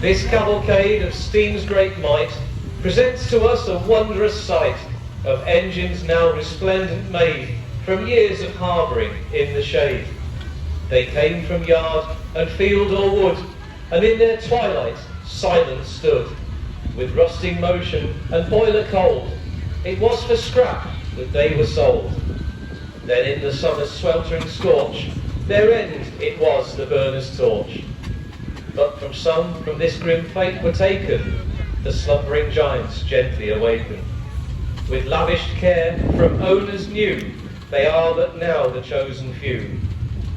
This cavalcade of steam's great might presents to us a wondrous sight of engines now resplendent made from years of harbouring in the shade. They came from yard and field or wood, and in their twilight silent stood, with rusting motion and boiler cold. It was for scrap that they were sold. Then in the summer's sweltering scorch, their end it was the burner's torch. But from some from this grim fate were taken, the slumbering giants gently awaken. With lavished care from owners new, they are but now the chosen few,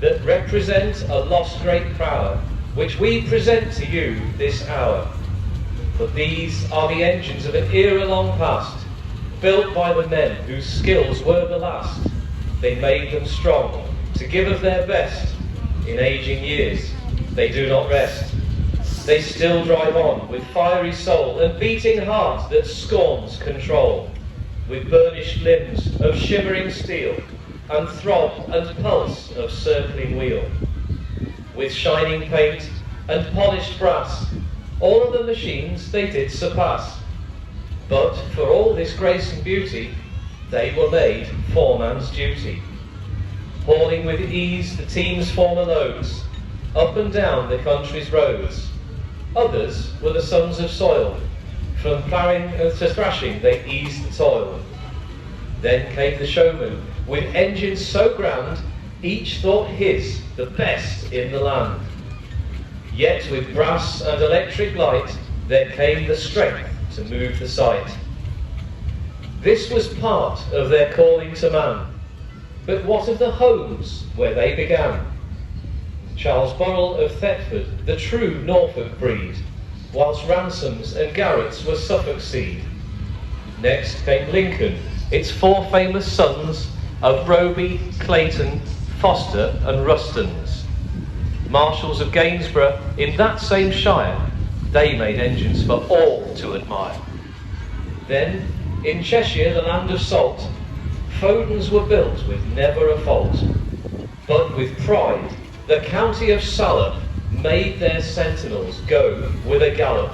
that represent a lost great power, which we present to you this hour. For these are the engines of an era long past, built by the men whose skills were the last. They made them strong, to give of their best. In aging years, they do not rest. They still drive on with fiery soul and beating heart that scorns control, with burnished limbs of shimmering steel and throb and pulse of circling wheel. With shining paint and polished brass, all of the machines they did surpass. But for all this grace and beauty, they were made foreman's duty. Hauling with ease the team's former loads, up and down the country's roads. Others were the sons of soil, from ploughing to thrashing they eased the toil. Then came the showman, with engines so grand, each thought his the best in the land. Yet with brass and electric light, there came the strength to move the sight. This was part of their calling to man. But what of the homes where they began? Charles Burrell of Thetford, the true Norfolk breed, whilst Ransoms and Garretts were Suffolk seed. Next came Lincoln, its four famous sons of Roby, Clayton, Foster and Rustons. Marshals of Gainsborough in that same shire, they made engines for all to admire. Then, in Cheshire, the land of salt, Fodens were built with never a fault. But with pride, the county of Salop made their sentinels go with a gallop.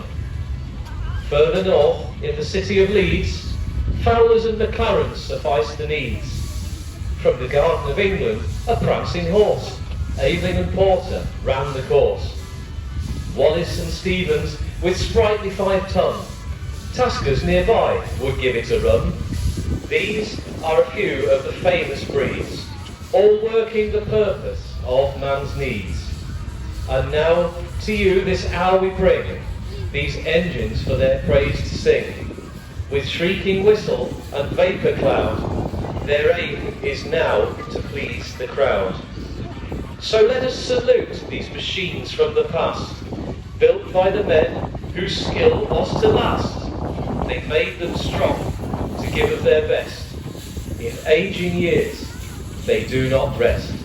Further north, in the city of Leeds, Fowlers and McLarens sufficed the needs. From the Garden of England, a prancing horse, Aveling and Porter ran the course. Wallace and Stevens with sprightly 5-ton, Taskers nearby would give it a run. These are a few of the famous breeds, all working the purpose of man's needs. And now to you this hour we bring these engines for their praise to sing. With shrieking whistle and vapour cloud, their aim is now to please the crowd. So let us salute these machines from the past, built by the men whose skill was to last. They made them strong to give of their best. In aging years, they do not rest.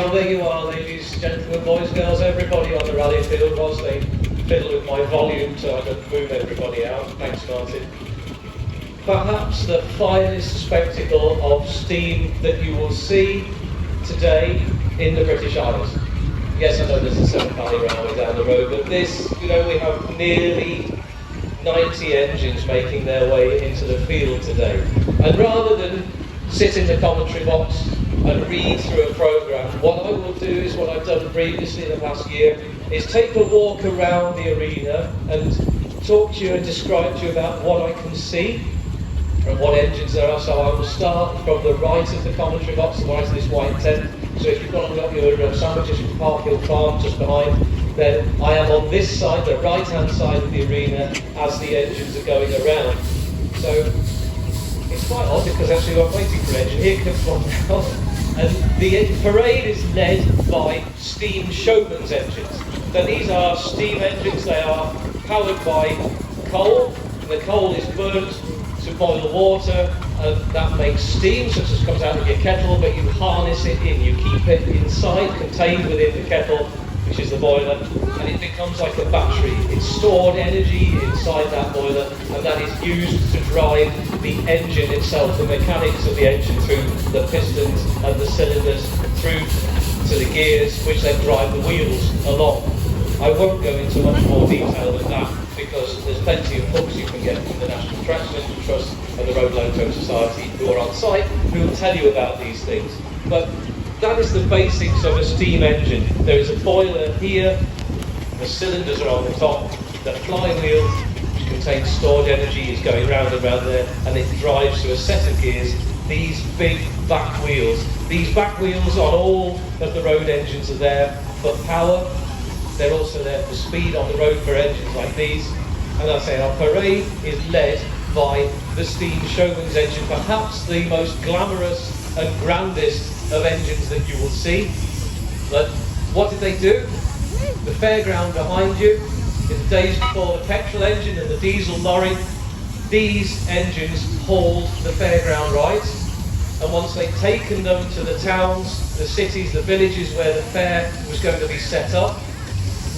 Well, there you are, ladies, gentlemen, boys, girls, everybody on the rally field. Whilst they fiddle with my volume so I don't move everybody out. Thanks, Martin. Perhaps the finest spectacle of steam that you will see today in the British Isles. Yes, I know there's a Severn Valley Railway down the road, but this, we have nearly 90 engines making their way into the field today. And rather than sit in the commentary box and read through a programme, what I will do is what I've done previously in the past year, is take a walk around the arena and talk to you and describe to you about what I can see and what engines there are. So I will start from the right of the commentary box, the right of this white tent. So if you've got your sandwiches from Park Hill Farm just behind, then I am on this side, the right-hand side of the arena, as the engines are going around. So it's quite odd because actually I'm waiting for an engine. Here comes one now. And the parade is led by steam showman's engines. So these are steam engines. They are powered by coal. The coal is burnt to boil water, and that makes steam, such as comes out of your kettle, but you harness it in. You keep it inside, contained within the kettle, which is the boiler, and it becomes like a battery. It's stored energy inside that boiler, and that is used to drive the engine itself, the mechanics of the engine through the pistons and the cylinders, through to the gears, which then drive the wheels along. I won't go into much more detail than that, because there's plenty of books you can get from the National Tracksman Trust and the Road Loco Society who are on site, who will tell you about these things. But that is the basics of a steam engine. There is a boiler here, the cylinders are on the top, the flywheel, which contains stored energy, is going round and round there, and it drives to a set of gears, these big back wheels. These back wheels on all of the road engines are there for power. They're also there for speed on the road for engines like these. And I say our parade is led by the steam showman's engine, perhaps the most glamorous and grandest of engines that you will see. But what did they do? The fairground behind you, in the days before the petrol engine and the diesel lorry, these engines hauled the fairground rides. And once they'd taken them to the towns, the cities, the villages where the fair was going to be set up,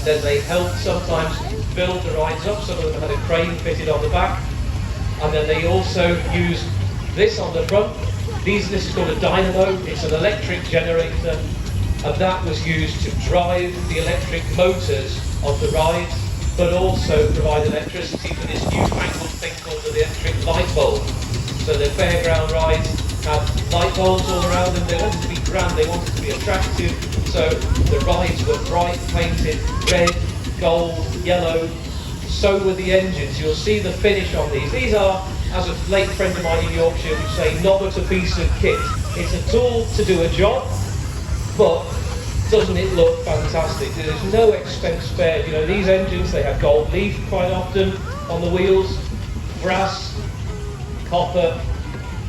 then they helped sometimes build the rides up. Some of them had a crane fitted on the back, and then they also used this on the front. This is called a dynamo. It's an electric generator, and that was used to drive the electric motors of the rides, but also provide electricity for this newfangled thing called the electric light bulb. So the fairground rides had light bulbs all around them. They wanted to be grand, they wanted to be attractive. So the rides were bright, painted, red, gold, yellow. So were the engines. You'll see the finish on these. These are, as a late friend of mine in Yorkshire would say, not but a piece of kit. It's a tool to do a job, but doesn't it look fantastic? There's no expense spared. These engines, they have gold leaf quite often on the wheels, brass, copper,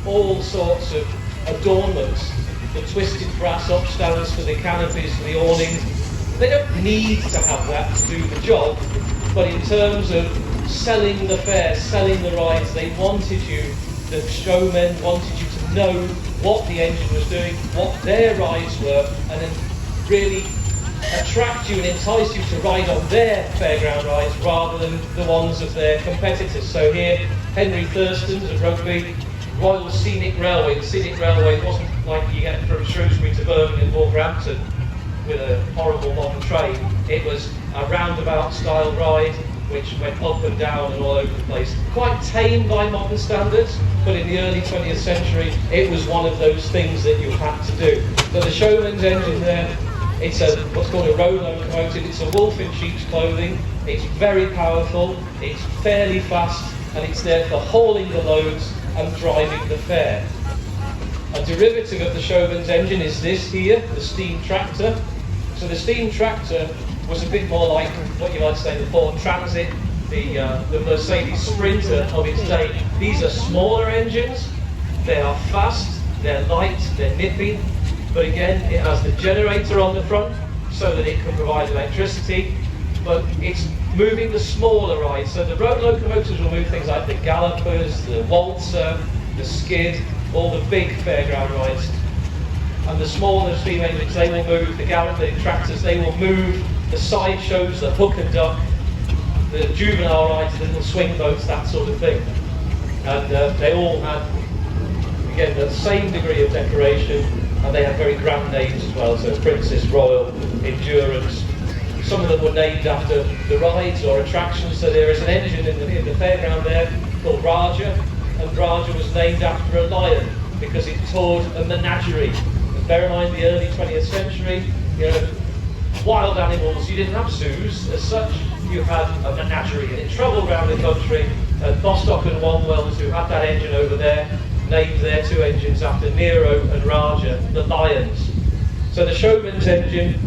all sorts of adornments. The twisted brass upstands for the canopies, for the awnings. They don't need to have that to do the job, but in terms of selling the fair, selling the rides, they wanted you, the showmen wanted you to know what the engine was doing, what their rides were, and then really attract you and entice you to ride on their fairground rides rather than the ones of their competitors. So here, Henry Thurston's of Rugby, Royal Scenic Railway. The Scenic Railway wasn't like you get from Shrewsbury to Birmingham and Wolverhampton with a horrible modern train. It was a roundabout style ride which went up and down and all over the place. Quite tame by modern standards, but in the early 20th century it was one of those things that you had to do. So the showman's engine there, it's what's called a road locomotive. It's a wolf in sheep's clothing. It's very powerful, it's fairly fast, and it's there for hauling the loads and driving the fair. A derivative of the showman's engine is this here, the steam tractor. So the steam tractor was a bit more like what you might say the Ford Transit, the Mercedes Sprinter of its day. These are smaller engines, they are fast, they're light, they're nippy, but again it has the generator on the front so that it can provide electricity, but it's moving the smaller rides. So the road locomotives will move things like the gallopers, the waltzer, the skid, all the big fairground rides. And the smaller steam engines, they will move, the tractors, they will move the sideshows, the hook and duck, the juvenile rides, the little swing boats, that sort of thing. And they all had, again, the same degree of decoration, and they had very grand names as well, so Princess, Royal, Endurance. Some of them were named after the rides or attractions, so there is an engine in the fairground there called Raja, and Raja was named after a lion because it toured a menagerie. And bear in mind the early 20th century, you know, wild animals, you didn't have zoos as such, you had a menagerie, and it travelled around the country. And Bostock and Wanwells, who had that engine over there, named their two engines after Nero and Raja, the lions. So the Showman's engine,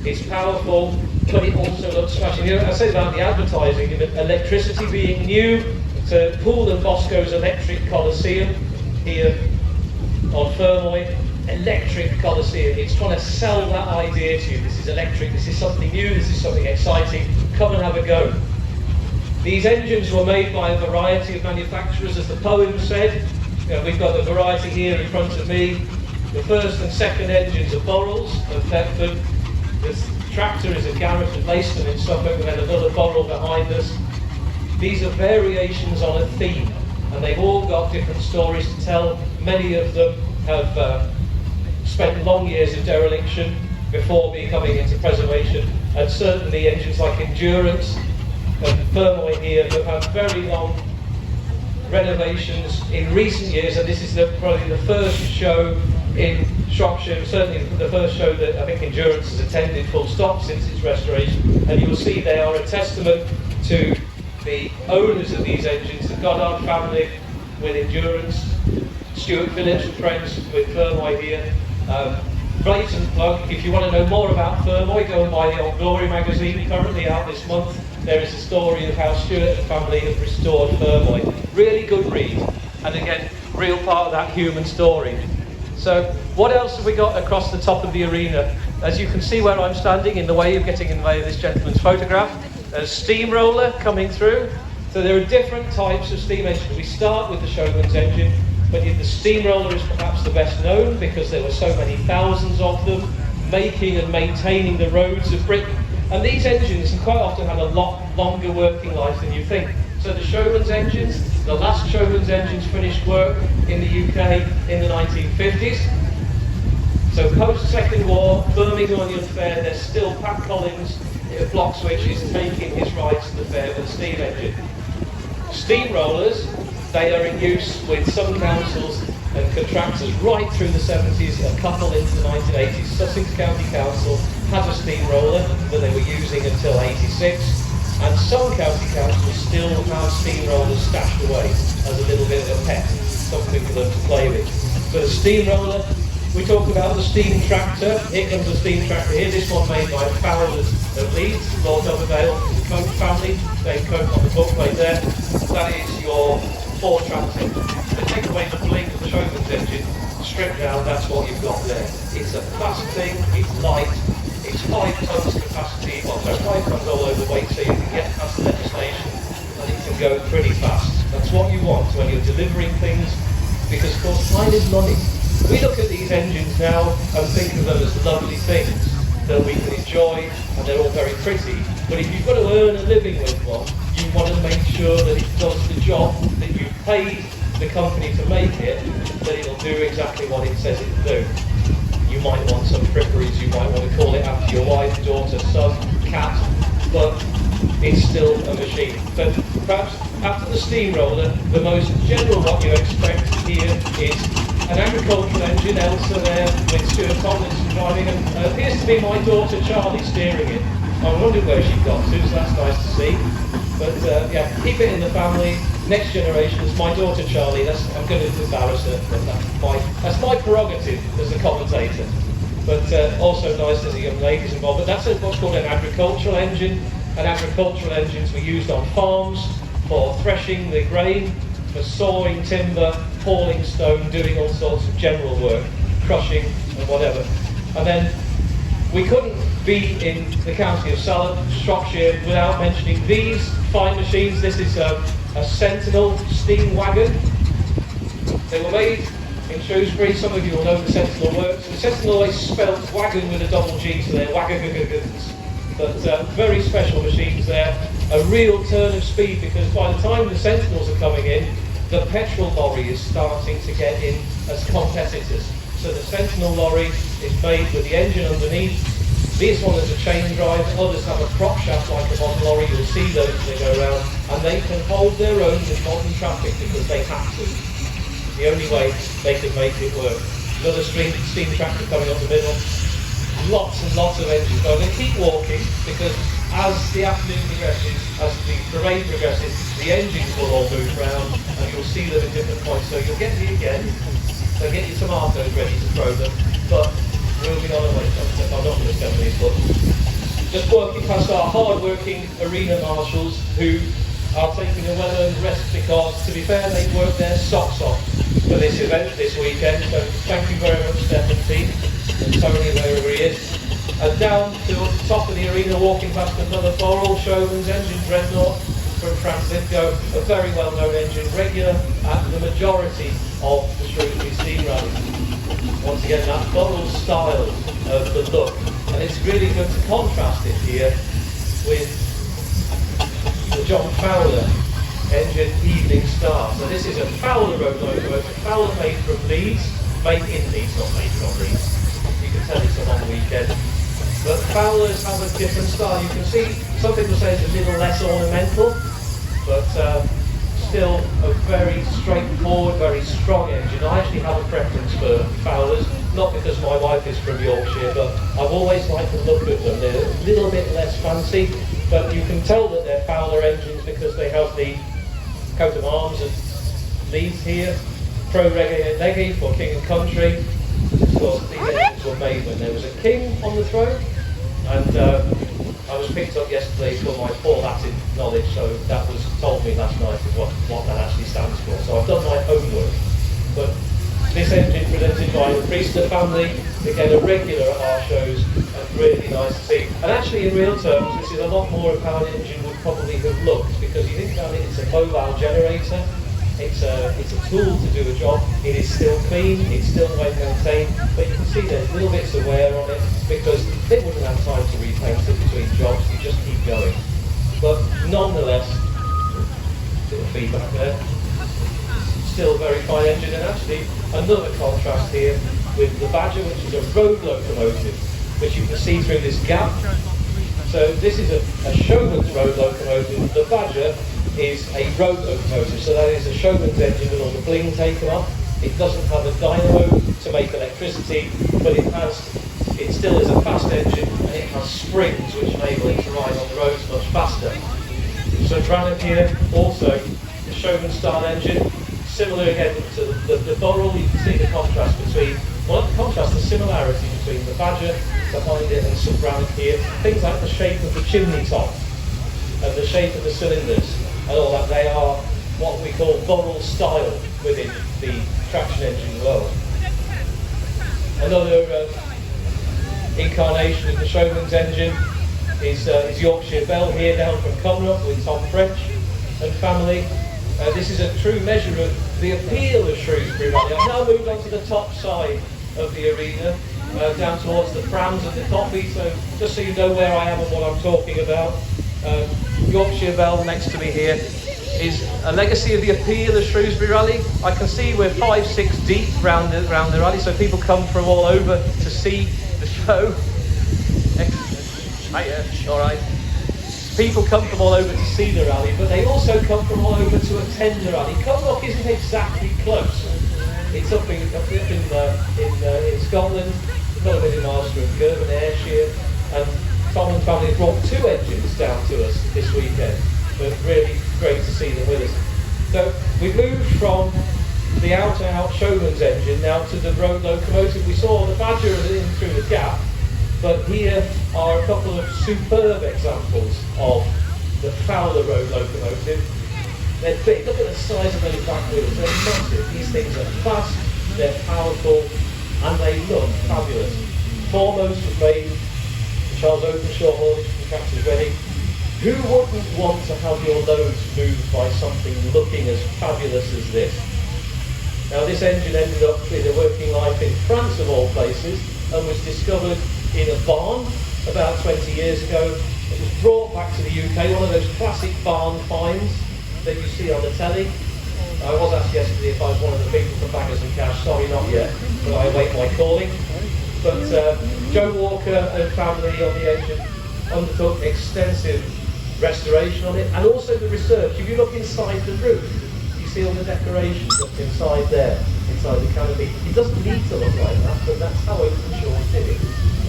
it's powerful, but it also looks smashing. You know, I said about the advertising, electricity being new, so Poole and Bosco's Electric Coliseum here on Fermoy, Electric Coliseum. It's trying to sell that idea to you. This is electric, this is something new, this is something exciting, come and have a go. These engines were made by a variety of manufacturers, as the poem said. You know, we've got the variety here in front of me. The first and second engines are Burrells of Thetford. This tractor is a Garrett of Leiston in Suffolk. We had another Burrell behind us. These are variations on a theme, and they've all got different stories to tell. Many of them have spent long years in dereliction before coming into preservation, and certainly engines like Endurance and Fermoy here have had very long renovations in recent years, and this is probably the first show in Shropshire, certainly the first show that I think Endurance has attended full stop since its restoration, and you will see they are a testament to the owners of these engines, the Goddard family with Endurance, Stuart Phillips and friends with Fermoy here. Blatant plug, if you want to know more about Fermoy, go and buy the Old Glory magazine, currently out this month. There is a story of how Stuart and family have restored Fermoy. Really good read, and again, real part of that human story. So, what else have we got across the top of the arena? As you can see where I'm standing, in the way of getting in the way of this gentleman's photograph, there's a steamroller coming through. So there are different types of steam engines. We start with the Showman's engine, but the steamroller is perhaps the best known because there were so many thousands of them making and maintaining the roads of Britain. And these engines quite often had a lot longer working life than you think. So the Showman's engines, the last Showman's engines finished work in the UK in the 1950s. So post-Second War, Birmingham Onion Fair, there's still Pat Collins at Bloxwich is taking his rides to the fair with a steam engine. Steamrollers, they are in use with some councils and contractors right through the 70s, a couple into the 1980s. Sussex County Council had a steamroller that they were using until 86, and some county councils still have steamrollers stashed away as a little bit of a pet, something for them to play with. But a steamroller, we talked about the steam tractor. Here comes the steam tractor here. This one made by Fowlers of Leeds, Lord Dovervale, Coke family. Dave Coke on the bookplate there. That is your four tractor. So take away the bling of the Showman's engine, strip down, that's what you've got there. It's a fast thing, it's light, it's 5 tons capacity, well, so 5 tons all over weight, so you can get past the legislation and it can go pretty fast. That's what you want when you're delivering things, because of course time is money. We look at these engines now and think of them as lovely things that we can enjoy, and they're all very pretty, but if you've got to earn a living with one, you want to make sure that it does the job that you paid the company to make it, that it'll do exactly what it says it'll do. You might want some fripperies, you might want to call it after your wife, daughter, son, cat, but it's still a machine. But perhaps after the steamroller, the most general what you expect here is an agricultural engine, Elsa there, with Stuart Tomlinson driving, and appears to be my daughter Charlie steering it. I wondered where she got to, so that's nice to see. But yeah, keep it in the family. Next generation is my daughter Charlie. I'm going to embarrass her, but that's my prerogative as a commentator. But also nice as a young lady's involved. But that's what's called an agricultural engine. And agricultural engines were used on farms for threshing the grain, for sawing timber, hauling stone, doing all sorts of general work, crushing and whatever. And then we couldn't be in the county of Salop, Shropshire, without mentioning these fine machines. This is a Sentinel steam wagon. They were made in Shrewsbury. Some of you will know the Sentinel works. The Sentinel always spelt wagon with a double G, so they're wagagagagans. But very special machines there. A real turn of speed, because by the time the Sentinels are coming in, the petrol lorry is starting to get in as competitors. So the Sentinel lorry is made with the engine underneath. This one has a chain drive, others have a prop shaft like a modern lorry. You'll see those as they go around, and they can hold their own with modern traffic because they have to. It's the only way they can make it work. Another steam tractor coming up the middle. Lots and lots of engines. So I'm going to keep walking, because as the afternoon progresses, as the parade progresses, the engines will all move around and you'll see them at different points. So you'll get me again, so get your tomatoes ready to throw them, but we'll be on our way. I'm not going to send these, but just working past our hard-working arena marshals who are taking a well-earned rest, because, to be fair, they worked their socks off for this event this weekend. So thank you very much, Steph and team, and Tony, wherever he is. And down to the top of the arena, walking past another Boral Showman's engine, Dreadnought from Francisco, a very well-known engine, regular at the majority of the Shrewsbury Steam Rally. Once again, that Boral style of the look, and it's really good to contrast it here with the John Fowler engine Evening Star. So this is a Fowler road locomotive, Fowler made from Leeds, made in Leeds, not made from Leeds. You can tell it's a long weekend. But Fowlers have a different style. You can see some people say it's a little less ornamental, but still a very straightforward, very strong engine. I actually have a preference for Fowlers, not because my wife is from Yorkshire, but I've always liked the look of them. They're a little bit less fancy, but you can tell that they're Fowler engines because they have the coat of arms and Leeds here, Pro Reggae and Leggy for King and Country. Of course, these engines were made when there was a king on the throne, and I was picked up yesterday for my poor Latin knowledge, so that was told me last night of what that actually stands for. So I've done my homework. But this engine presented by the Priester family, again a regular at our shows, and really nice to see. And actually, in real terms, this is a lot more of how an engine would probably have looked, because you think about it, it's a mobile generator. It's a tool to do a job. It is still clean, it's still well maintained, but you can see there's little bits of wear on it because they wouldn't have time to repaint it between jobs. You just keep going. But nonetheless, little feedback there. Still a very fine engine, and actually another contrast here with the Badger, which is a road locomotive, which you can see through this gap. So this is a Showman's road locomotive. The Badger is a road locomotive, so that is a Showman's engine with all the bling taken off. It doesn't have a dynamo to make electricity, but it still is a fast engine, and it has springs which enable it to ride on the roads much faster. So Tranip here, also the Showman's style engine, similar again to the Boral. You can see the contrast between, well, not the contrast, the similarity between the Badger behind it and Sopranic here. Things like the shape of the chimney top and the shape of the cylinders and all that, they are what we call Boral style within the traction engine world. Another incarnation of the Showman's engine is Yorkshire Bell here down from Cumrock with Tom French and family. This is a true measure of the appeal of Shrewsbury Rally. I've now moved on to the top side of the arena, down towards the prams and the coffee, so just so you know where I am and what I'm talking about. Yorkshire Bell next to me here is a legacy of the appeal of Shrewsbury Rally. I can see we're 5-6 deep round the rally, so people come from all over to see the show. All right. People come from all over to see the rally, but they also come from all over to attend the rally. Cumrock isn't exactly close. It's up in Scotland, got a bit in Ulster and Girvan, Ayrshire, and Tom and family brought 2 engines down to us this weekend, but really great to see them with us. So we've moved from the out-and-out Showman's engine now to the road locomotive. We saw the Badger in through the gap, but here are a couple of superb examples of the Fowler road locomotive. They're big. Look at the size of those back wheels. They're massive. These things are fast, they're powerful, and they look fabulous. Foremost was made Charles Openshaw haulage from Captain's Reading. Who wouldn't want to have your loads moved by something looking as fabulous as this? Now this engine ended up with France of all places, and was discovered in a barn about 20 years ago. It was brought back to the UK, one of those classic barn finds that you see on the telly. I was asked yesterday if I was one of the people from Baggers and Cash. Sorry, not yet, but I await my calling. But Joe Walker and family on the engine undertook extensive restoration on it, and also the research. If you look inside the roof, you see all the decorations up inside there, inside the canopy. It doesn't need to look like that, but that's how Openshaw did it.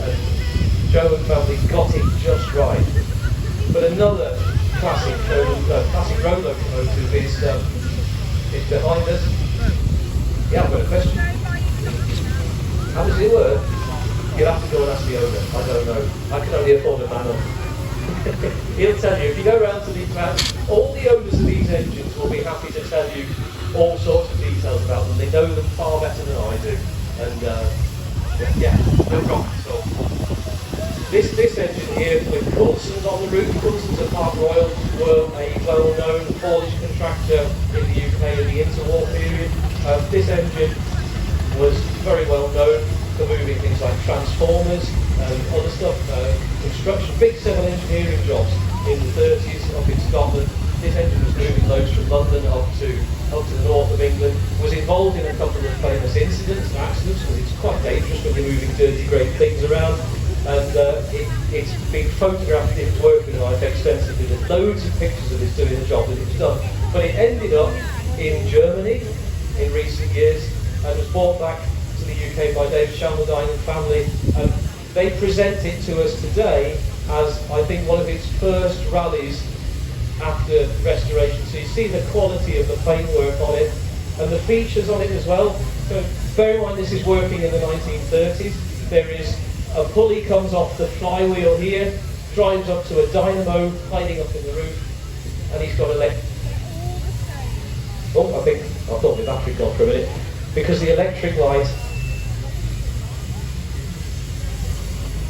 And Joe and family got it just right. But another classic road locomotive is behind us. Yeah, I've got a question. How does it work? You'll have to go and ask the owner. I don't know. I can only afford a man. He'll tell you. If you go around to these vans, all the owners of these engines will be happy to tell you all sorts of details about them. They know them far better than I do. And yeah, no problem at all. This engine here with Coulson's on the roof. Coulson's at Park Royal were a well-known haulage contractor in the UK in the interwar period. This engine was very well known for moving things like transformers and other stuff, construction, big civil engineering jobs in the 30s up in Scotland. This engine was moving loads from London up to the north of England, was involved in a couple of famous incidents and accidents, because it's quite dangerous when you're moving dirty, great things around. And it's been photographed in its working life extensively. There's loads of pictures of it doing the job that it's done. But it ended up in Germany in recent years and was brought back to the UK by David Shelmerdine and family. And they present it to us today as, I think, one of its first rallies after restoration. So you see the quality of the paintwork on it and the features on it as well. So bear in mind, this is working in the 1930s. There is a pulley comes off the flywheel here, drives up to a dynamo hiding up in the roof, and he's got a I thought the battery gone for a minute, because the electric light.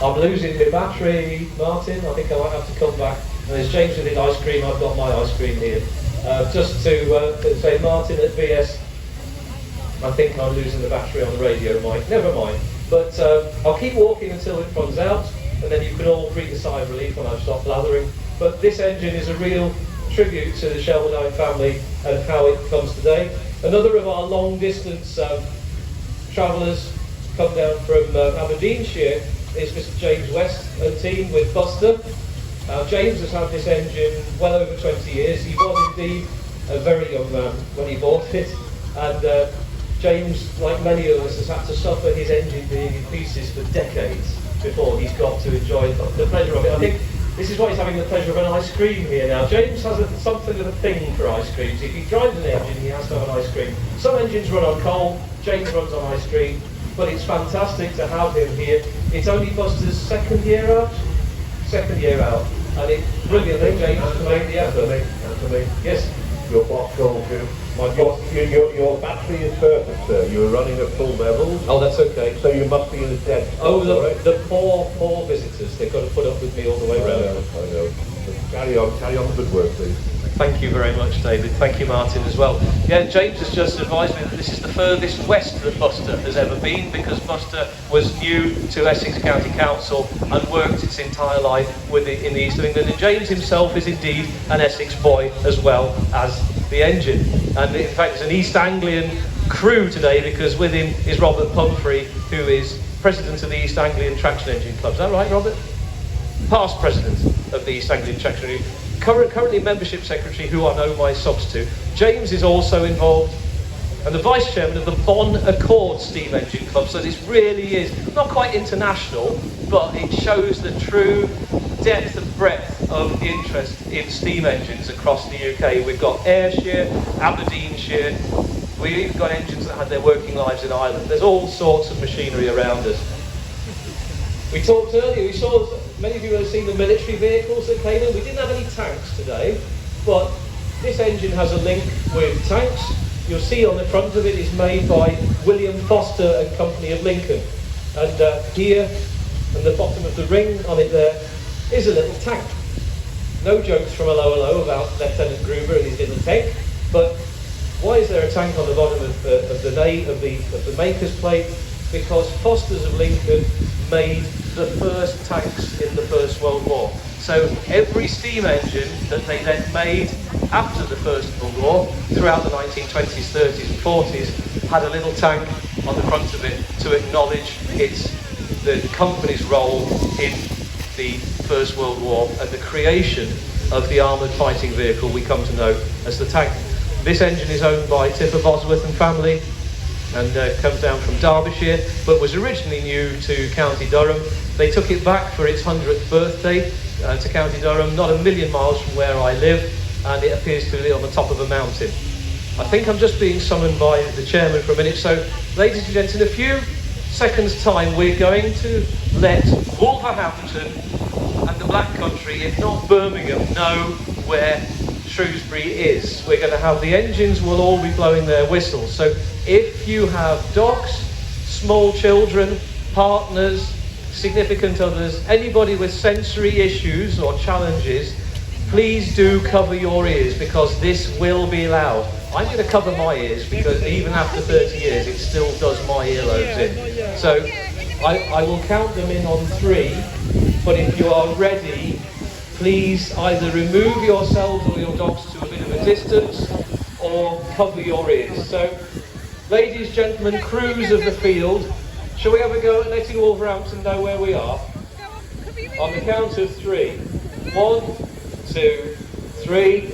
I'm losing my battery, Martin. I think I might have to come back. And there's James with his ice cream. I've got my ice cream here. Just to say, Martin at VS, I think I'm losing the battery on the radio mic. Never mind. But I'll keep walking until it runs out, and then you can all breathe a sigh of relief when I've stopped blathering. But this engine is a real tribute to the Shelmerdine family and how it comes today. Another of our long-distance travellers come down from Aberdeenshire is Mr. James West and team with Buster. James has had this engine well over 20 years. He was indeed a very young man when he bought it, and James, like many of us, has had to suffer his engine being in pieces for decades before he's got to enjoy the pleasure of it. I think this is why he's having the pleasure of an ice cream here now. James has something of a thing for ice creams. If he drives an engine, he has to have an ice cream. Some engines run on coal, James runs on ice cream, but it's fantastic to have him here. It's only Buster's second year out, and it's brilliant that James made the effort. Anthony, yes. Your boss told you. Your battery is perfect, sir. You were running at full level. Oh, that's okay. So you must be in a dead spot. Oh, the poor visitors. They've got to put up with me all the way round. I know. Carry on the good work, please. Thank you very much, David. Thank you, Martin, as well. Yeah, James has just advised me that this is the furthest west that Buster has ever been, because Buster was new to Essex County Council and worked its entire life in the east of England. And James himself is indeed an Essex boy as well as the engine. And in fact, it's an East Anglian crew today, because with him is Robert Pumphrey, who is president of the East Anglian Traction Engine Club. Is that right, Robert? Past president of the East Anglian Traction Engine Club. Currently membership secretary, who I know my subs to. James is also involved, and the vice chairman of the Bon Accord Steam Engine Club. So this really is not quite international, but it shows the true depth and breadth of interest in steam engines across the UK. We've got Ayrshire, Aberdeenshire, we've even got engines that had their working lives in Ireland. There's all sorts of machinery around us. We talked earlier, we saw, many of you have seen the military vehicles that came in. We didn't have any tanks today, but this engine has a link with tanks. You'll see on the front of it is made by William Foster and Company of Lincoln. And here, on the bottom of the ring on it there, is a little tank. No jokes from a low about Lieutenant Gruber and his little tank, but why is there a tank on the bottom of the maker's plate? because Foster's of Lincoln made the first tanks in the First World War. So every steam engine that they then made after the First World War, throughout the 1920s, 30s and 40s, had a little tank on the front of it to acknowledge the company's role in the First World War and the creation of the armoured fighting vehicle we come to know as the tank. This engine is owned by Tipper Bosworth and family, and comes down from Derbyshire, but was originally new to County Durham. They took it back for its 100th birthday to County Durham, not a million miles from where I live, and it appears to be on the top of a mountain. I think I'm just being summoned by the chairman for a minute, so ladies and gents, in a few seconds' time we're going to let Wolverhampton and the Black Country, if not Birmingham, know where Shrewsbury is. We're going to have the engines will all be blowing their whistles. So if you have dogs, small children, partners, significant others, anybody with sensory issues or challenges, please do cover your ears because this will be loud. I'm going to cover my ears because even after 30 years it still does my earlobes in. So I will count them in on 3, but if you are ready, please either remove yourselves or your dogs to a bit of a distance or cover your ears. So, ladies, gentlemen, crews of the field, shall we have a go at letting Wolverhampton know where we are? On the count of 3. 1, 2, 3.